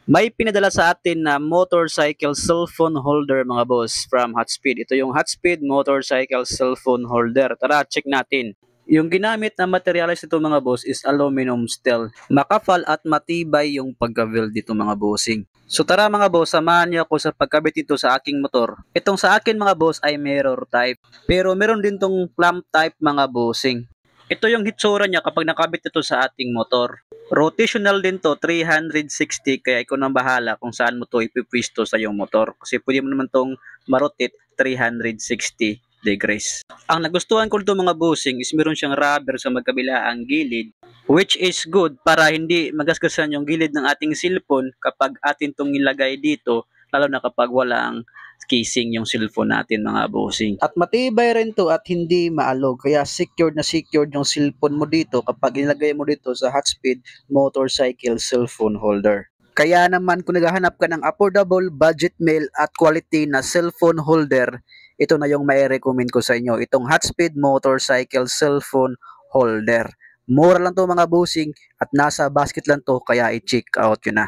May pinadala sa atin na motorcycle cellphone holder mga boss from Hotspeed. Ito yung Hotspeed motorcycle cellphone holder. Tara, check natin. Yung ginamit na materials nito mga boss is aluminum steel. Makapal at matibay yung pagka-weld dito mga bossing. So tara mga boss, samahan niyo ako sa pagkabit dito sa aking motor. Itong sa akin mga boss ay mirror type. Pero meron din tong clamp type mga bossing. Ito yung hitsura niya kapag nakabit ito sa ating motor. Rotational din to, 360, kaya ikaw nang bahala kung saan mo to ipipwisto sa iyong motor. Kasi pwede mo naman tong marotate 360 degrees. Ang nagustuhan ko dito mga bossing is meron siyang rubber sa magkabilaang gilid, which is good para hindi magasgasan yung gilid ng ating cellphone kapag atin tong ilagay dito, lalo na kapag walang casing yung cellphone natin mga bossing. At matibay rin to at hindi maalog, kaya secured na secured yung cellphone mo dito kapag ilagay mo dito sa Hotspeed motorcycle cellphone holder. Kaya naman kung naghahanap ka ng affordable, budget meal at quality na cellphone holder, ito na yung may recommend ko sa inyo, itong Hotspeed motorcycle cellphone holder. Mura lang to mga bossing at nasa basket lang to, kaya i-check out yun na.